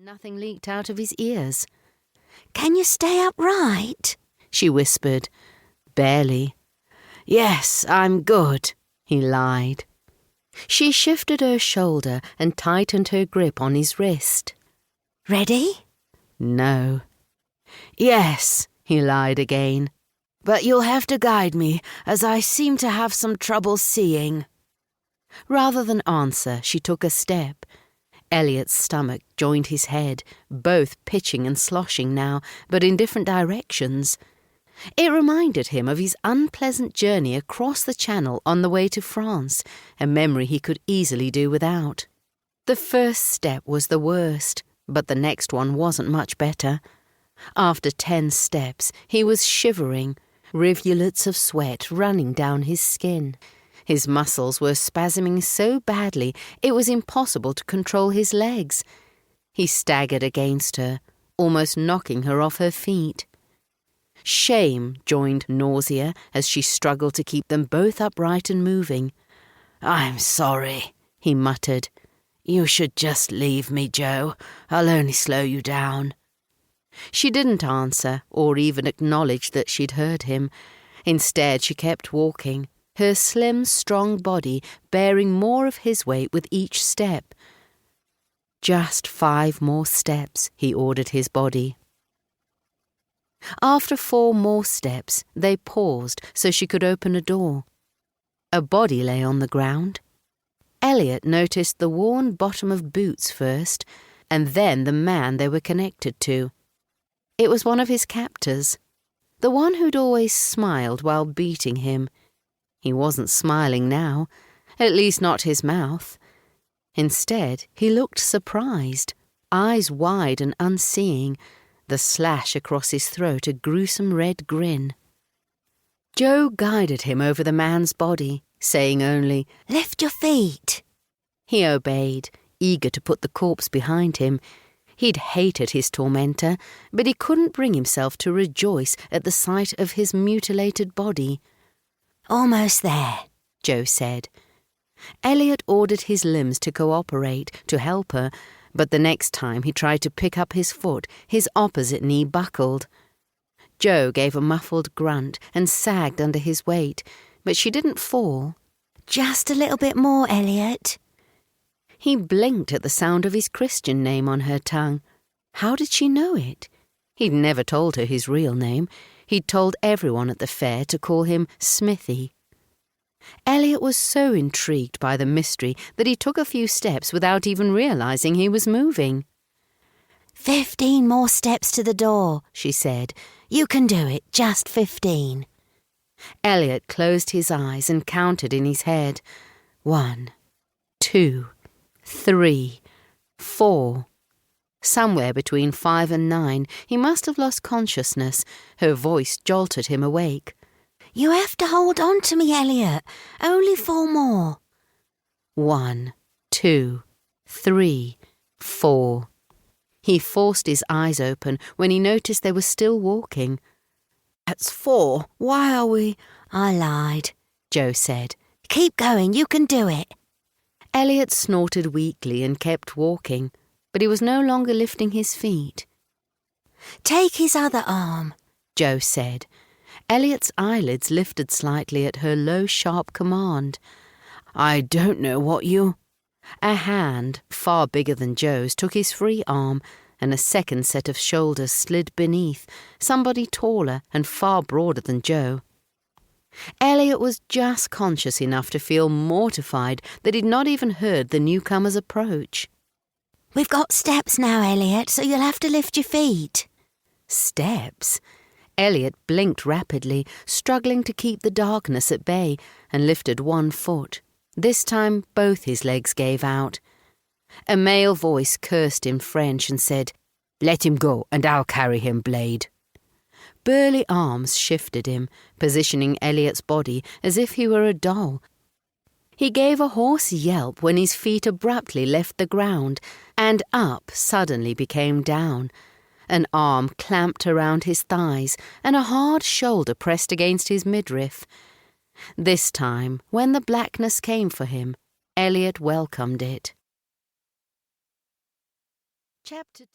Nothing leaked out of his ears. "Can you stay upright?" she whispered. Barely. "Yes, I'm good," he lied. She shifted her shoulder and tightened her grip on his wrist. "Ready?" No. "Yes," he lied again. "But you'll have to guide me, as I seem to have some trouble seeing." Rather than answer, she took a step. Elliot's stomach joined his head, both pitching and sloshing now, but in different directions. It reminded him of his unpleasant journey across the Channel on the way to France, a memory he could easily do without. The first step was the worst, but the next one wasn't much better. After 10 steps, he was shivering, rivulets of sweat running down his skin. His muscles were spasming so badly it was impossible to control his legs. He staggered against her, almost knocking her off her feet. Shame joined nausea as she struggled to keep them both upright and moving. "I'm sorry," he muttered. "You should just leave me, Jo. I'll only slow you down." She didn't answer or even acknowledge that she'd heard him. Instead, she kept walking, her slim, strong body bearing more of his weight with each step. "Just 5 more steps," he ordered his body. After 4 more steps, they paused so she could open a door. A body lay on the ground. Elliot noticed the worn bottom of boots first, and then the man they were connected to. It was one of his captors, the one who'd always smiled while beating him. He wasn't smiling now, at least not his mouth. Instead, he looked surprised, eyes wide and unseeing, the slash across his throat a gruesome red grin. Jo guided him over the man's body, saying only, "Lift your feet." He obeyed, eager to put the corpse behind him. He'd hated his tormentor, but he couldn't bring himself to rejoice at the sight of his mutilated body. "Almost there," Jo said. Elliot ordered his limbs to cooperate, to help her, but the next time he tried to pick up his foot, his opposite knee buckled. Jo gave a muffled grunt and sagged under his weight, but she didn't fall. "Just a little bit more, Elliot." He blinked at the sound of his Christian name on her tongue. How did she know it? He'd never told her his real name. He'd told everyone at the fair to call him Smithy. Elliot was so intrigued by the mystery that he took a few steps without even realizing he was moving. 15 more steps to the door," she said. "You can do it, just 15. Elliot closed his eyes and counted in his head. 1, 2, 3, 4. Somewhere between 5 and 9, he must have lost consciousness. Her voice jolted him awake. "You have to hold on to me, Elliot. Only 4 more." 1, 2, 3, 4. He forced his eyes open when he noticed they were still walking. "That's 4. Why are we—" "I lied," Jo said. "Keep going, you can do it." Elliot snorted weakly and kept walking, but he was no longer lifting his feet. "Take his other arm," Jo said. Elliot's eyelids lifted slightly at her low, sharp command. "I don't know what you—" A hand, far bigger than Jo's, took his free arm, and a second set of shoulders slid beneath, somebody taller and far broader than Jo. Elliot was just conscious enough to feel mortified that he'd not even heard the newcomer's approach. "We've got steps now, Elliot, so you'll have to lift your feet." Steps? Elliot blinked rapidly, struggling to keep the darkness at bay, and lifted 1 foot. This time both his legs gave out. A male voice cursed in French and said, "Let him go, and I'll carry him, Blade." Burly arms shifted him, positioning Elliot's body as if he were a doll. He gave a hoarse yelp when his feet abruptly left the ground, and up suddenly became down. An arm clamped around his thighs, and a hard shoulder pressed against his midriff. This time, when the blackness came for him, Elliot welcomed it. Chapter